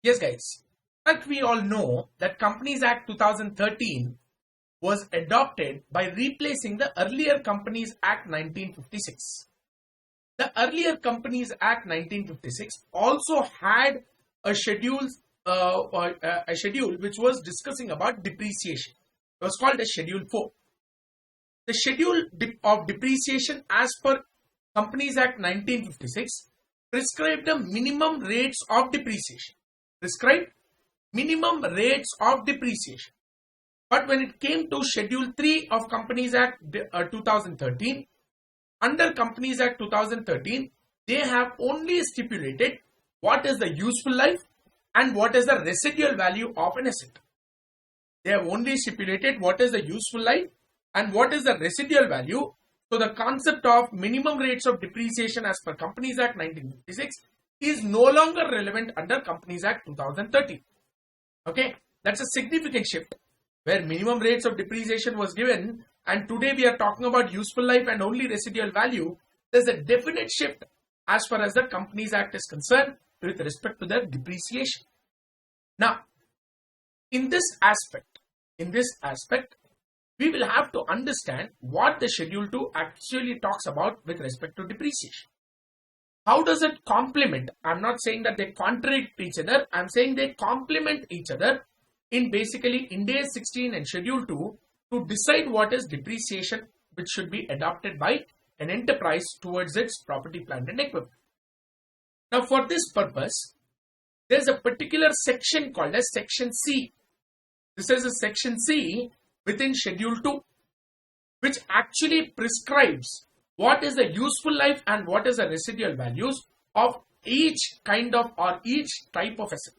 Yes, guys. Like we all know that Companies Act 2013 was adopted by replacing the earlier Companies Act 1956. The earlier Companies Act 1956 also had a schedule, a schedule which was discussing about depreciation. It was called as Schedule 4. The schedule of depreciation as per Companies Act 1956 prescribed the minimum rates of depreciation. Prescribed minimum rates of depreciation. But when it came to Schedule 3 of Companies Act 2013, under Companies Act 2013, they have only stipulated what is the useful life and what is the residual value of an asset. They have only stipulated what is the useful life and what is the residual value. So the concept of minimum rates of depreciation as per Companies Act 1956 is no longer relevant under Companies Act 2013. Okay, that's a significant shift where minimum rates of depreciation was given, and today we are talking about useful life and only residual value. There's a definite shift as far as the Companies Act is concerned with respect to the depreciation. Now, in this aspect, we will have to understand what the Schedule 2 actually talks about with respect to depreciation. How does it complement? I'm not saying that they contradict each other. I'm saying they complement each other in basically IND AS 16 and Schedule 2 to decide what is depreciation which should be adopted by an enterprise towards its property, plant and equipment. Now for this purpose, there is a particular section called as Section C. This is a Section C within Schedule 2 which actually prescribes what is the useful life and what is the residual values of each kind of or each type of asset.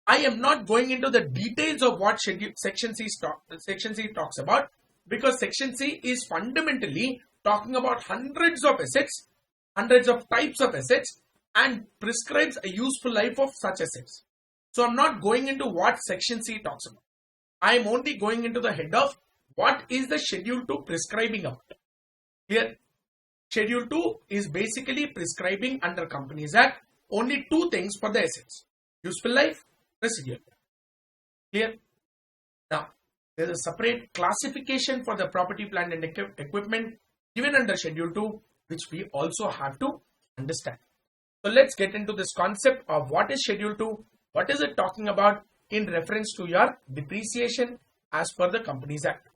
I am not going into the details of what Section C talks about, because Section C is fundamentally talking about hundreds of assets, hundreds of types of assets, and prescribes a useful life of such assets. So I'm not going into what Section C talks about. I am only going into the head of what is the Schedule 2 prescribing about. Here, Schedule 2 is basically prescribing under Companies Act only two things for the assets: useful life, residual. Clear? Now, there is a separate classification for the property, plant and equipment given under Schedule 2, which we also have to understand. So let's get into this concept of what is Schedule 2, what is it talking about in reference to your depreciation as per the Companies Act.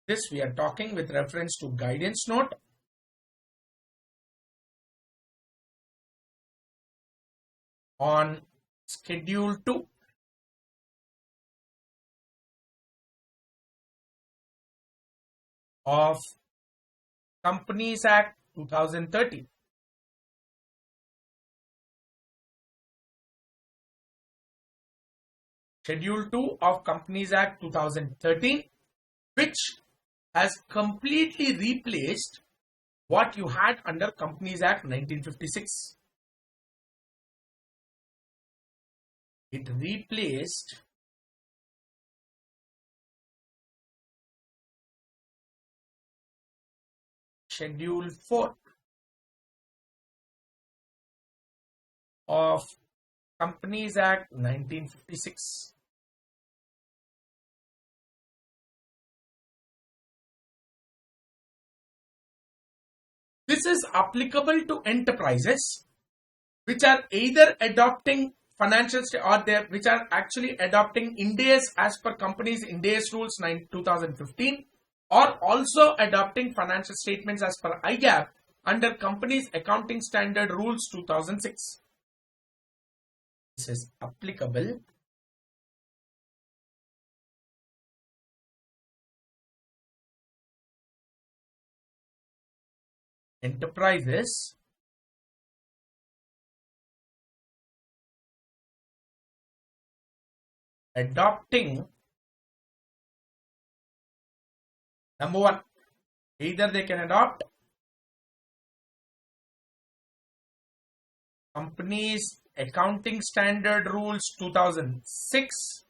This we are talking with reference to guidance note. On Schedule 2. Of Companies Act 2013. Schedule 2 of Companies Act 2013, which has completely replaced what you had under Companies Act 1956. It replaced Schedule 4 of Companies Act 1956. This is applicable to enterprises which are either adopting financial which are actually adopting IND AS as per Companies IND AS rules 2015, or also adopting financial statements as per IGAAP under Companies Accounting Standard Rules 2006. This is applicable enterprises adopting, number one, either they can adopt Companies Accounting Standard Rules 2006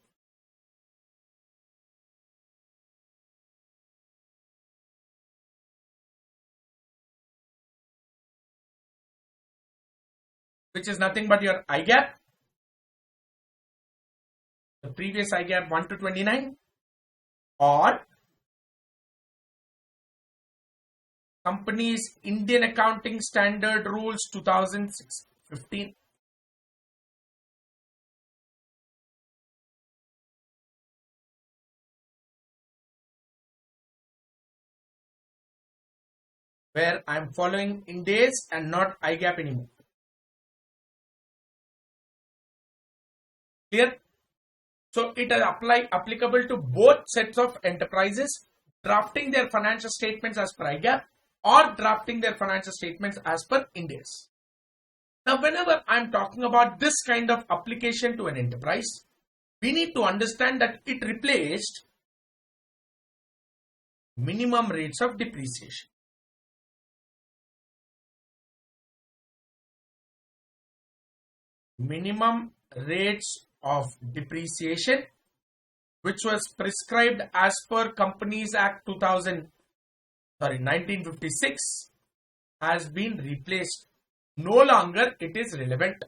which is nothing but your IGAP, the previous IGAP 1 to 29, or company's Indian Accounting Standard Rules 2015. Where I am following IND AS and not IGAP anymore. Clear? So it is applicable to both sets of enterprises drafting their financial statements as per IGAP or drafting their financial statements as per IND AS. Now, whenever I am talking about this kind of application to an enterprise, we need to understand that it replaced minimum rates of depreciation. Minimum rates of depreciation, which was prescribed as per Companies Act 1956, has been replaced. No longer it is relevant.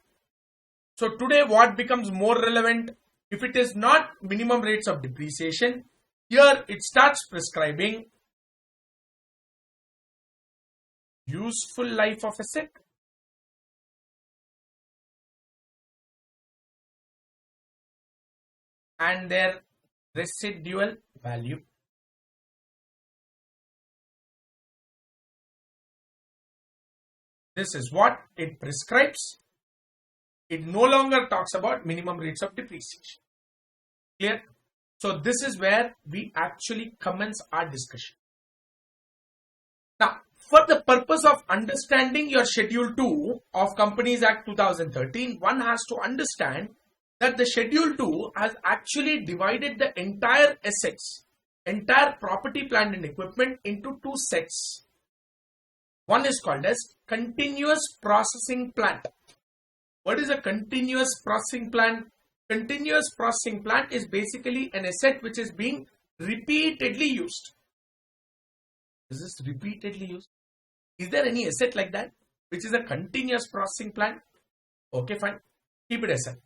So today what becomes more relevant? If it is not minimum rates of depreciation, here it starts prescribing useful life of asset, and their residual value. This is what it prescribes. It no longer talks about minimum rates of depreciation. Clear? So this is where we actually commence our discussion. Now, for the purpose of understanding your Schedule 2 of Companies Act 2013, one has to understand that the Schedule 2 has actually divided the entire assets, entire property, plant and equipment into two sets. One is called as continuous processing plant. What is a continuous processing plant? Continuous processing plant is basically an asset which is being repeatedly used. Is this repeatedly used? Is there any asset like that which is a continuous processing plant? Okay, fine. Keep it aside.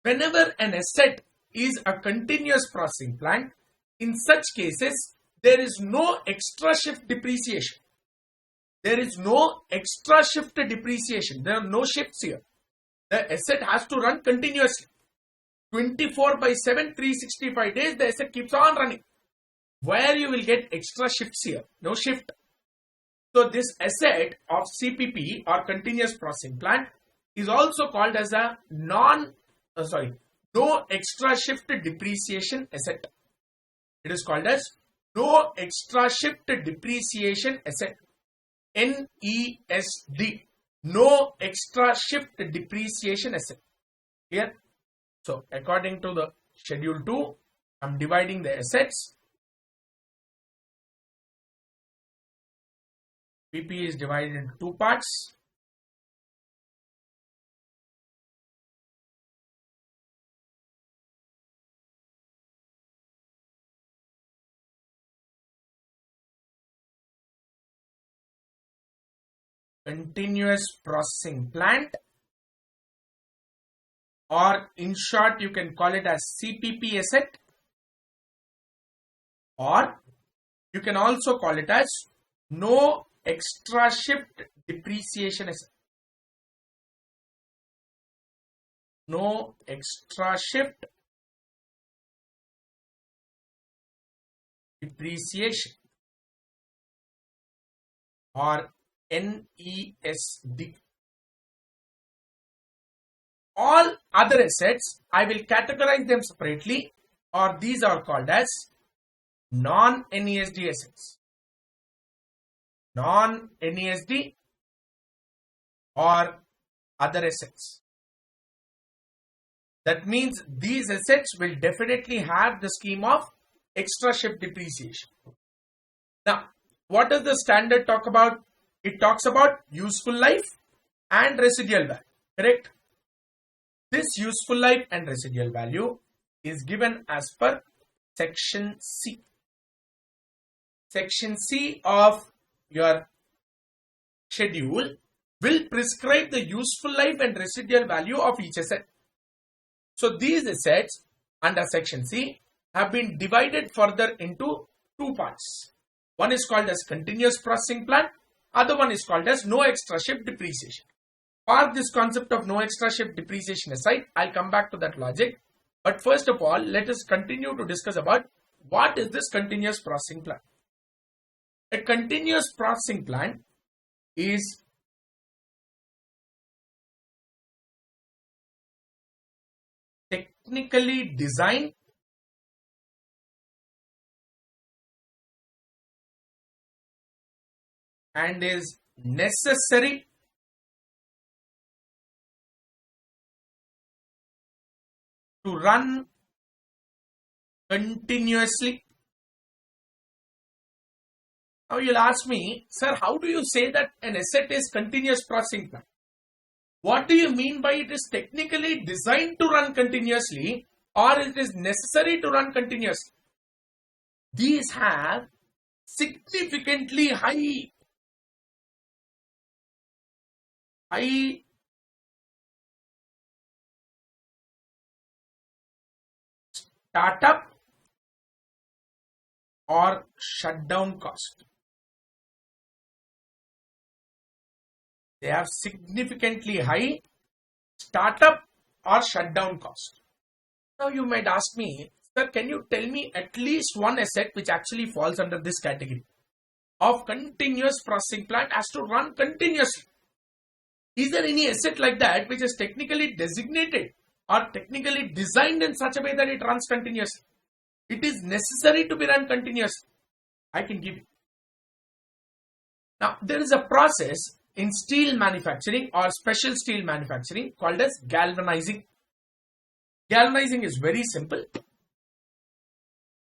Whenever an asset is a continuous processing plant, in such cases, there is no extra shift depreciation. There is no extra shift depreciation. There are no shifts here. The asset has to run continuously. 24/7, 365 days, the asset keeps on running. Where you will get extra shifts here? No shift. So this asset of CPP or continuous processing plant is also called as a no extra shift depreciation asset. It is called as no extra shift depreciation asset. NESD. No extra shift depreciation asset. Here. So according to the Schedule 2, I am dividing the assets. PP is divided into two parts. Continuous processing plant, or in short you can call it as CPP asset, or you can also call it as no extra shift depreciation asset. No extra shift depreciation, or NESD. All other assets, I will categorize them separately, or these are called as non-NESD assets. Non-NESD or other assets. That means these assets will definitely have the scheme of extra shift depreciation. Now, what does the standard talk about? It talks about useful life and residual value, correct? This useful life and residual value is given as per Section C. Section C of your schedule will prescribe the useful life and residual value of each asset. So these assets under section C have been divided further into two parts. One is called as continuous processing plant, other one is called as no extra shift depreciation. Park this concept of no extra shift depreciation aside, I'll come back to that logic. But first of all, let us continue to discuss about what is this continuous processing plant. A continuous processing plant is technically designed and is necessary to run continuously. Now you'll ask me, sir, how do you say that an asset is continuous processing plant? What do you mean by it is technically designed to run continuously or it is necessary to run continuously? These have significantly high startup or shutdown cost. They have significantly high startup or shutdown cost. Now you might ask me, sir, can you tell me at least one asset which actually falls under this category of continuous processing plant has to run continuously? Is there any asset like that which is technically designated or technically designed in such a way that it runs continuously? It is necessary to be run continuously. I can give you. Now, there is a process in steel manufacturing or special steel manufacturing called as galvanizing. Galvanizing is very simple.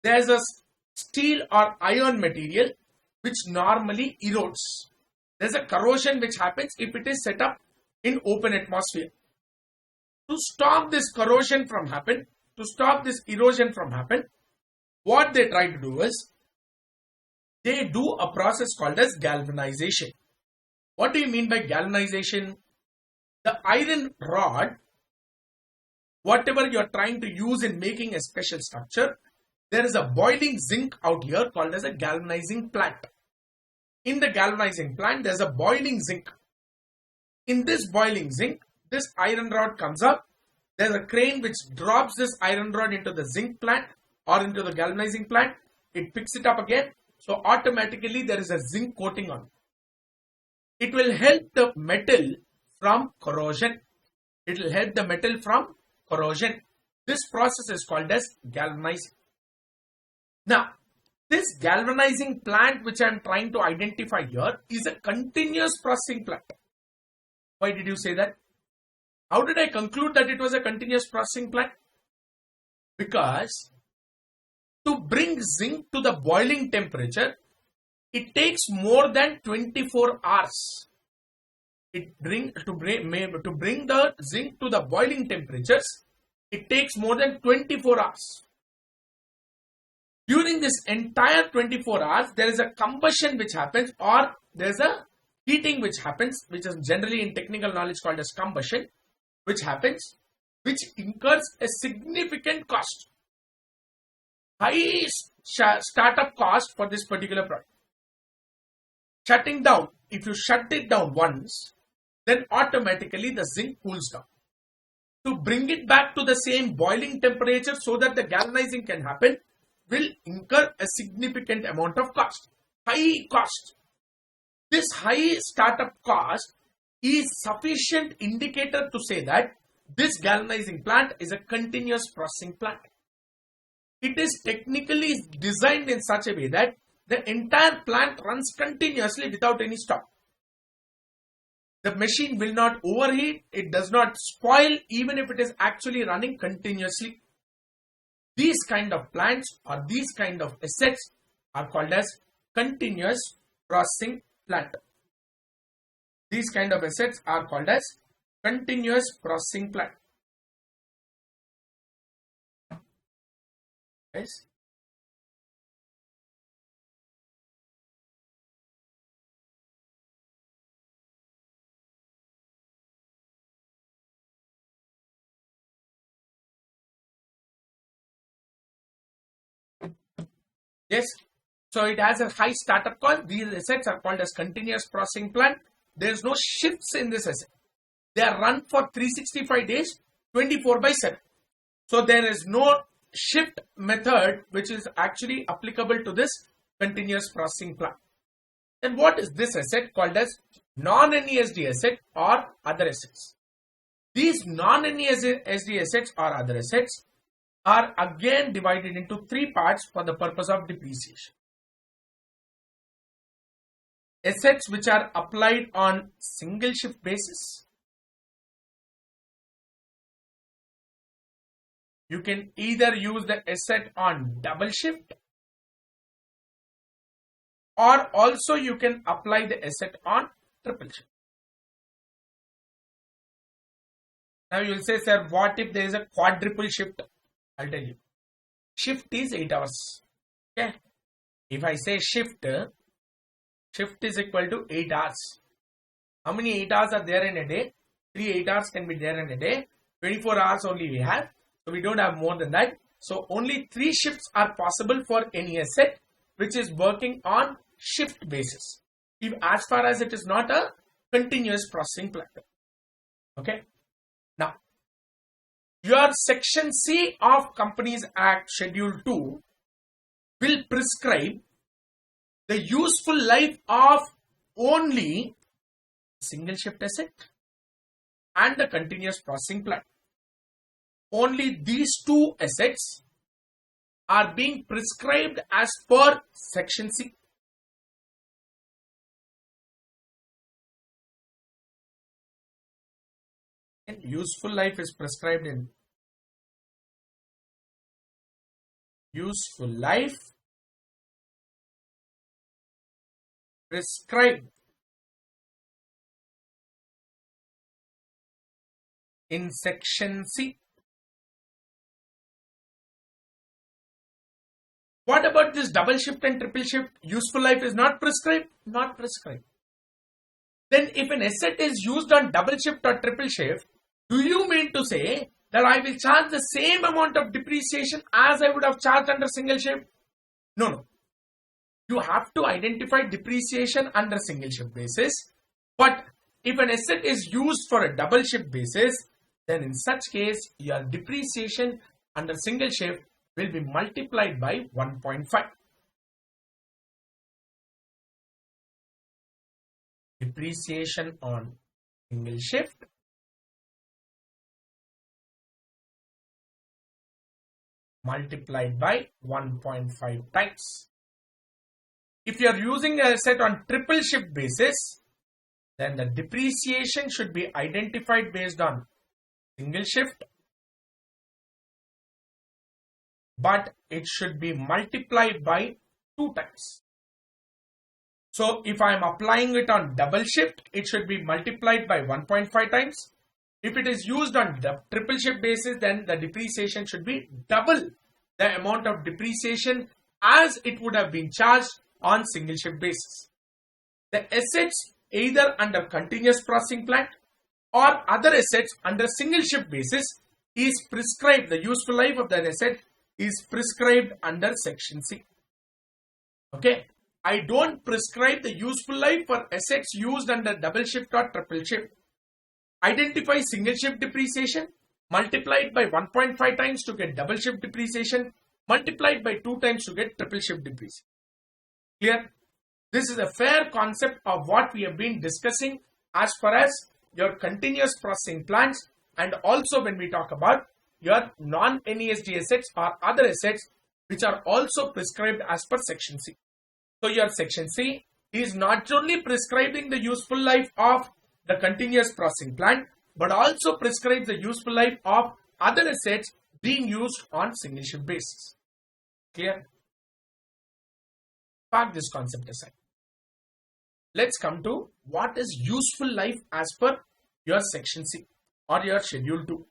There's a steel or iron material which normally erodes. There's a corrosion which happens if it is set up in open atmosphere. To stop this corrosion from happen, to stop this erosion from happen, what they try to do is, they do a process called as galvanization. What do you mean by galvanization? The iron rod, whatever you are trying to use in making a special structure, there is a boiling zinc out here called as a galvanizing plant. In the galvanizing plant, there is a boiling zinc. In this boiling zinc, this iron rod comes up. There is a crane which drops this iron rod into the zinc plant or into the galvanizing plant. It picks it up again. So automatically there is a zinc coating on it. It will help the metal from corrosion. It will help the metal from corrosion. This process is called as galvanizing. Now, this galvanizing plant which I am trying to identify here is a continuous processing plant. Why did you say that? How did I conclude that it was a continuous processing plant? Because to bring zinc to the boiling temperature, it takes more than 24 hours. To bring the zinc to the boiling temperatures, it takes more than 24 hours. During this entire 24 hours, there is a combustion which happens, or there is a heating which happens, which is generally in technical knowledge called as combustion, which happens, which incurs a significant cost. High startup cost for this particular product. Shutting down, if you shut it down once, then automatically the zinc cools down. To bring it back to the same boiling temperature so that the galvanizing can happen, will incur a significant amount of cost. High cost. This high startup cost is sufficient indicator to say that this galvanizing plant is a continuous processing plant. It is technically designed in such a way that the entire plant runs continuously without any stop. The machine will not overheat, it does not spoil even if it is actually running continuously. These kind of plants or these kind of assets are called as continuous processing plant. These kind of assets are called as continuous processing plant. Yes. Yes. So it has a high startup cost. These assets are called as continuous processing plant. There is no shifts in this asset. They are run for 365 days, 24/7. So there is no shift method which is actually applicable to this continuous processing plant. Then what is this asset called as non-NESD asset or other assets? These non-NESD assets or other assets are again divided into three parts for the purpose of depreciation. Assets which are applied on single shift basis. You can either use the asset on double shift, or also you can apply the asset on triple shift. Now you will say, sir, what if there is a quadruple shift? I'll tell you. Shift is 8 hours. Okay. If I say shift is equal to 8 hours. How many 8 hours are there in a day? 3 8 hours can be there in a day. 24 hours only we have. So we don't have more than that. So only 3 shifts are possible for any asset which is working on shift basis, if as far as it is not a continuous processing plant. Okay. Now, your section C of Companies Act Schedule 2 will prescribe the useful life of only single shift asset and the continuous processing plant. Only these two assets are being prescribed as per section C. And useful life is prescribed in useful life prescribed in section C. What about this double shift and triple shift? Useful life is not prescribed? Not prescribed. Then if an asset is used on double shift or triple shift, do you mean to say that I will charge the same amount of depreciation as I would have charged under single shift? No. You have to identify depreciation under single shift basis. But if an asset is used for a double shift basis, then in such case, your depreciation under single shift will be multiplied by 1.5. Depreciation on single shift multiplied by 1.5 times. If you are using an asset on triple shift basis, then the depreciation should be identified based on single shift, but it should be multiplied by 2 times. So if I am applying it on double shift, it should be multiplied by 1.5 times. If it is used on the triple shift basis, then the depreciation should be double the amount of depreciation as it would have been charged on single shift basis. The assets either under continuous processing plant or other assets under single shift basis is prescribed, the useful life of that asset is prescribed under section C. Okay. I don't prescribe the useful life for assets used under double shift or triple shift. Identify single shift depreciation, multiply it by 1.5 times to get double shift depreciation, multiplied by 2 times to get triple shift depreciation. Clear? This is a fair concept of what we have been discussing as far as your continuous processing plants, and also when we talk about your non-NESD assets or other assets which are also prescribed as per section C. So your section C is not only prescribing the useful life of the continuous processing plant, but also prescribes the useful life of other assets being used on single shift basis. Clear? Park this concept aside. Let's come to what is useful life as per your section C or your schedule 2.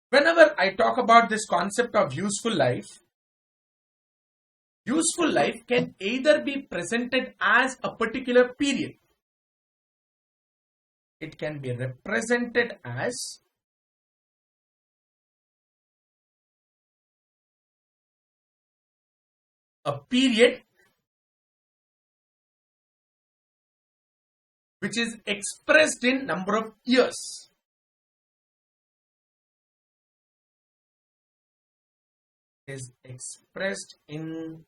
Whenever I talk about this concept of useful life can either be presented as a particular period. it can be represented as a period which is expressed in number of years. Is expressed in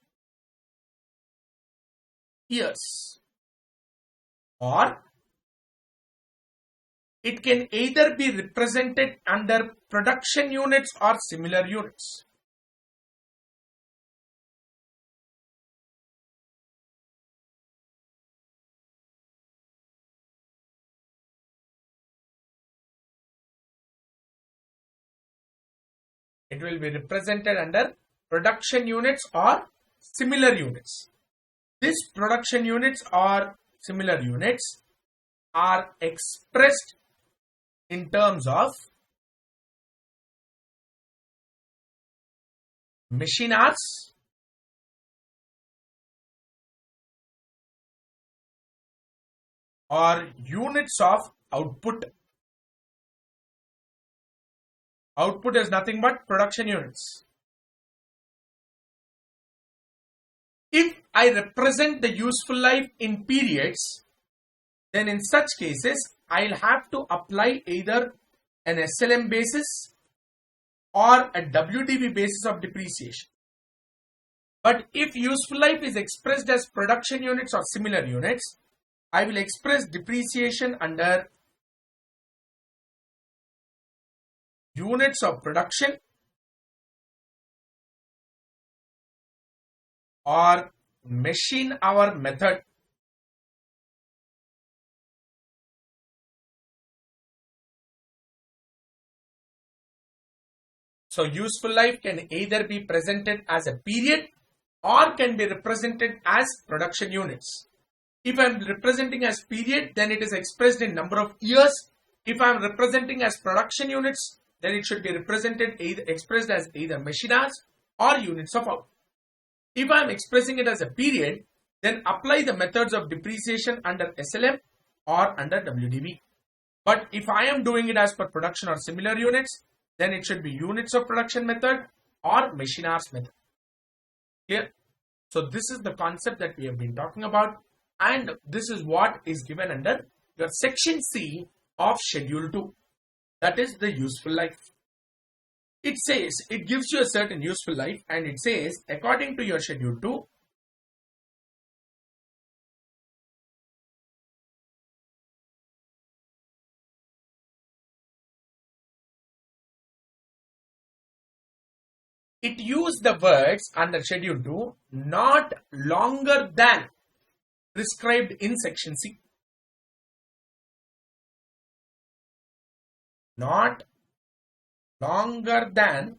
years, or it can either be represented under production units or similar units. It will be represented under production units or similar units. These production units or similar units are expressed in terms of machine hours, or units of output. Output is nothing but production units. If I represent the useful life in periods, then in such cases, I'll have to apply either an SLM basis or a WDV basis of depreciation. But if useful life is expressed as production units or similar units, I will express depreciation under units of production or machine hour method. So useful life can either be presented as a period or can be represented as production units. If I am representing as period, then it is expressed in number of years. If I am representing as production units, then it should be expressed as either machine hours or units of output. If I am expressing it as a period, then apply the methods of depreciation under SLM or under WDV. But if I am doing it as per production or similar units, then it should be units of production method or machine hours method. Here, so this is the concept that we have been talking about, and this is what is given under your section C of schedule 2. That is the useful life. It says, it gives you a certain useful life, and it says, according to your schedule 2, it used the words under schedule 2 not longer than prescribed in section C. Not longer than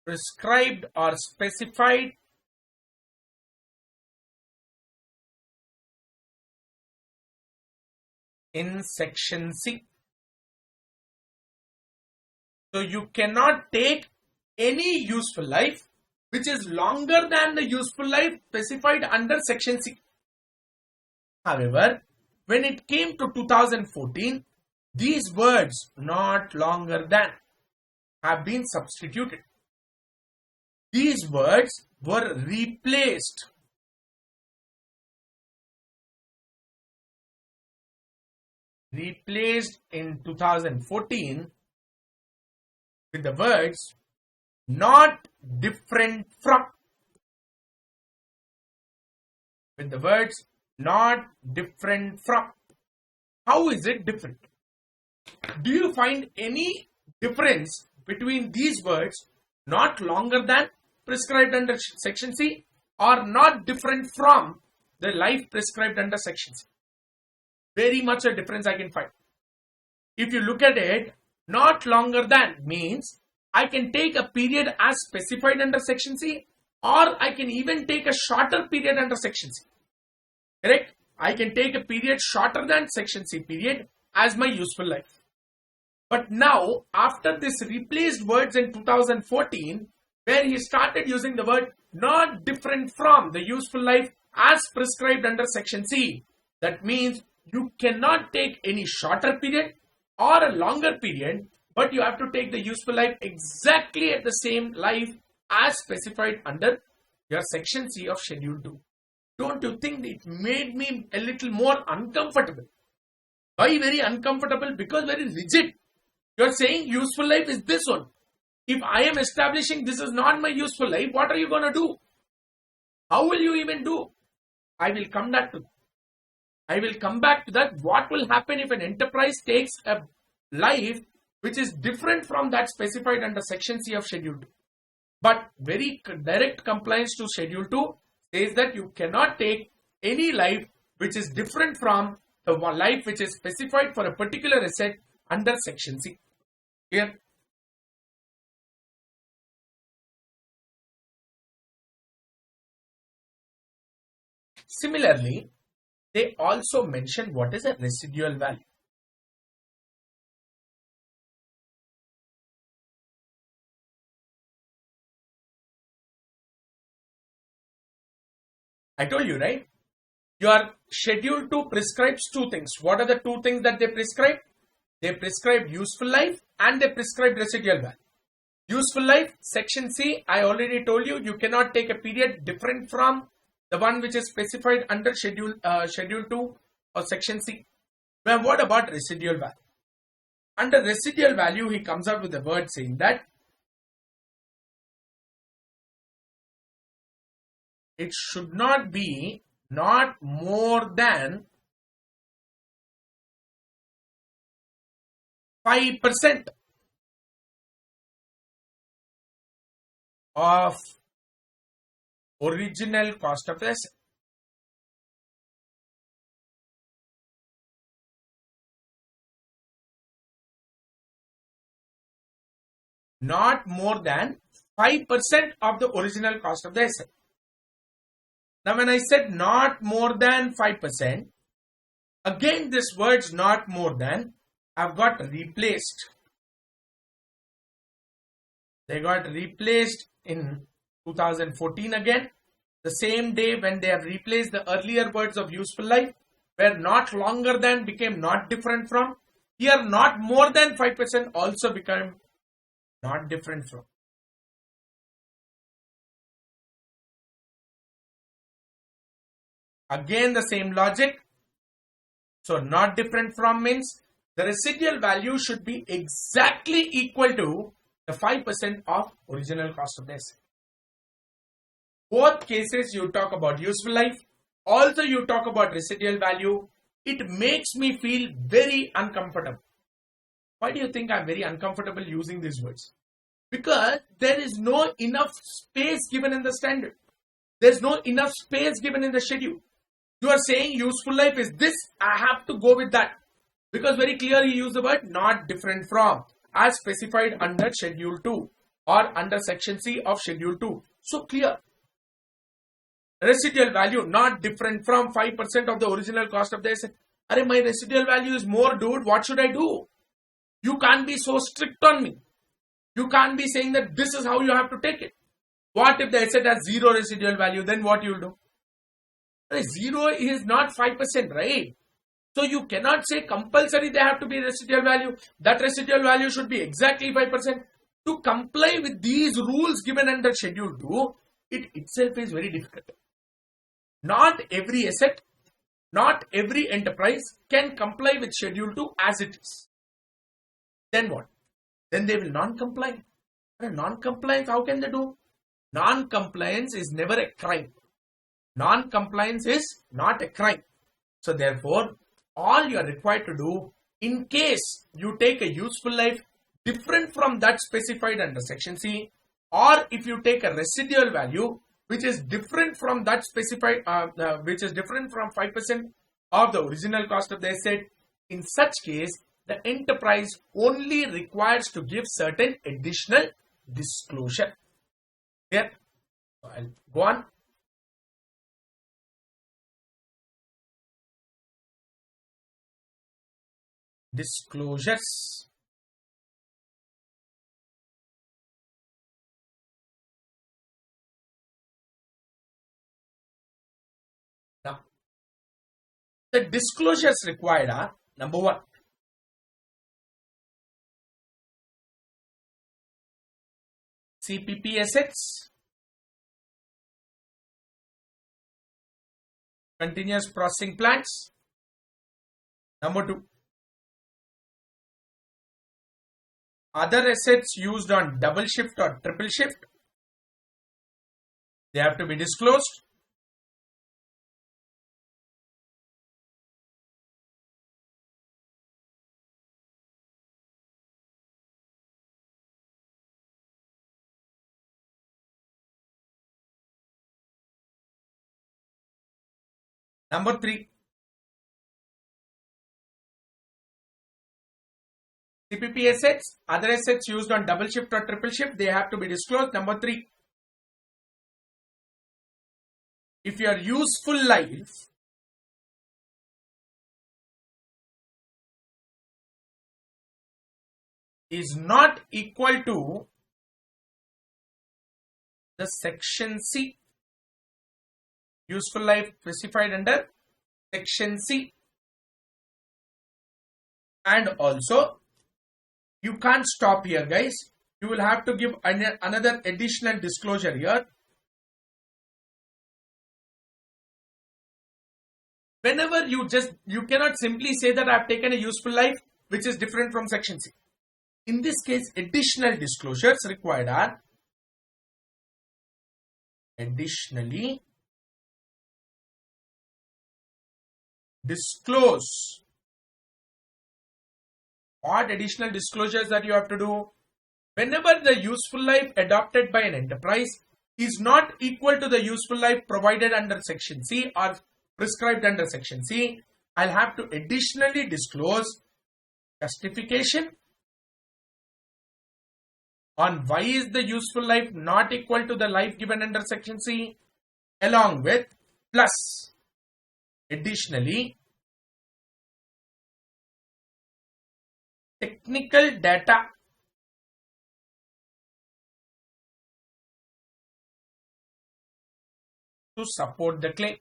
prescribed or specified in section C. So you cannot take any useful life which is longer than the useful life specified under section C. However, when it came to 2014, these words not longer than have been substituted. These words were replaced in 2014 with the words not different from. With the words not different from. How is it different? Do you find any difference between these words not longer than prescribed under section C or not different from the life prescribed under section C? Very much a difference I can find. If you look at it, not longer than means I can take a period as specified under section C, or I can even take a shorter period under section C. Correct? I can take a period shorter than section C period as my useful life. But now, after this replaced words in 2014, where he started using the word not different from the useful life as prescribed under section C. That means you cannot take any shorter period or a longer period, but you have to take the useful life exactly at the same life as specified under your section C of schedule 2. Don't you think it made me a little more uncomfortable? Why very uncomfortable? Because very rigid. You are saying useful life is this one. If I am establishing this is not my useful life, what are you going to do? How will you even do? I will come back to that. I will come back to that. What will happen if an enterprise takes a life which is different from that specified under section C of schedule 2? But very direct compliance to schedule 2 says that you cannot take any life which is different from the life which is specified for a particular asset under section C. Here. Similarly, they also mention what is a residual value. I told you, right? Your schedule 2 prescribes two things. What are the two things that they prescribe? They prescribe useful life and they prescribe residual value. Useful life, section C, I already told you, you cannot take a period different from the one which is specified under schedule 2 or section C. Now, what about residual value? Under residual value, he comes out with a word saying that it should not be not more than 5% of original cost of the asset. Not more than 5% of the original cost of the asset. Now, when I said not more than 5%, again this word's not more than have got replaced. They got replaced in 2014 again. The same day when they have replaced the earlier words of useful life, where not longer than became not different from. Here not more than 5% also became not different from. Again the same logic. So not different from means the residual value should be exactly equal to the 5% of original cost of the asset. Both cases you talk about useful life, also you talk about residual value. It makes me feel very uncomfortable. Why do you think I'm very uncomfortable using these words? Because there is no enough space given in the standard. There's no enough space given in the schedule. You are saying useful life is this, I have to go with that. Because very clearly you use the word not different from as specified under schedule 2 or under section C of schedule 2. So clear. Residual value not different from 5% of the original cost of the asset. Arey, my residual value is more, dude. What should I do? You can't be so strict on me. You can't be saying that this is how you have to take it. What if the asset has zero residual value? Then what you will do? Arey, zero is not 5%, right? So you cannot say compulsory they have to be residual value. That residual value should be exactly 5%. To comply with these rules given under schedule 2, it itself is very difficult. Not every asset, not every enterprise can comply with schedule 2 as it is. Then what? Then they will non-comply. Non-compliance, how can they do? Non-compliance is never a crime. Non-compliance is not a crime. So therefore, all you are required to do, in case you take a useful life different from that specified under section C, or if you take a residual value which is different from that specified, which is different from 5% of the original cost of the asset, in such case, the enterprise only requires to give certain additional disclosure. Here, so I'll go on. Disclosures. The disclosures required are: number 1, CPP assets, continuous processing plants. Number 2, other assets used on double shift or triple shift. They have to be disclosed. Number 3, CPP assets, other assets used on double shift or triple shift, they have to be disclosed. Number 3, if your useful life is not equal to the section C, useful life specified under section C, and also you can't stop here, guys. You will have to give another additional disclosure here. Whenever you cannot simply say that I have taken a useful life which is different from section C. In this case, additional disclosures required are: additionally disclose. What additional disclosures that you have to do? Whenever the useful life adopted by an enterprise is not equal to the useful life provided under section C or prescribed under section C, I'll have to additionally disclose justification on why is the useful life not equal to the life given under section C, along with plus additionally technical data to support the claim.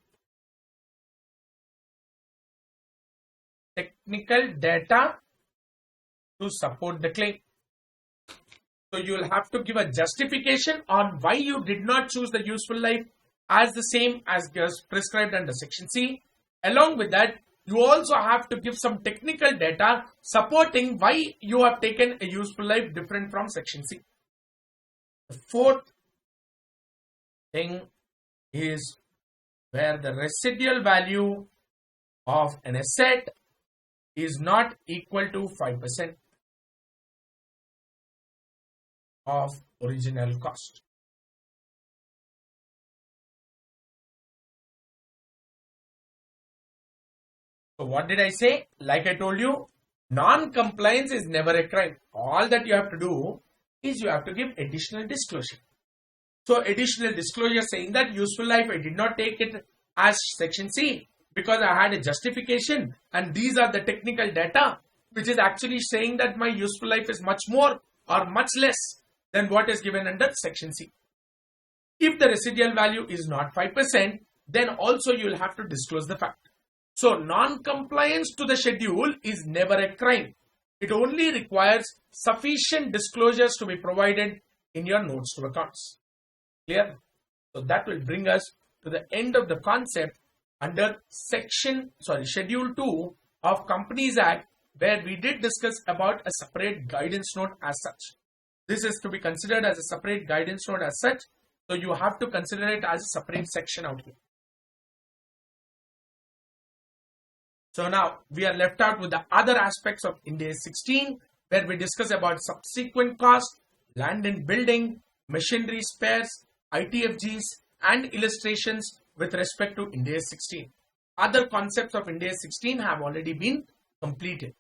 Technical data to support the claim. So you will have to give a justification on why you did not choose the useful life as the same as prescribed under section C. Along with that, you also have to give some technical data supporting why you have taken a useful life different from section C. The fourth thing is where the residual value of an asset is not equal to 5% of original cost. So what did I say? Like I told you, non-compliance is never a crime. All that you have to do is you have to give additional disclosure. So additional disclosure saying that useful life, I did not take it as section C because I had a justification, and these are the technical data which is actually saying that my useful life is much more or much less than what is given under section C. If the residual value is not 5%, then also you will have to disclose the fact. So non-compliance to the schedule is never a crime. It only requires sufficient disclosures to be provided in your notes to accounts. Clear? So that will bring us to the end of the concept under Schedule 2 of Companies Act, where we did discuss about a separate guidance note as such. This is to be considered as a separate guidance note as such. So you have to consider it as a separate section out here. So now we are left out with the other aspects of Ind AS 16, where we discuss about subsequent cost, land and building, machinery spares, ITFGs, and illustrations with respect to Ind AS 16. Other concepts of Ind AS 16 have already been completed.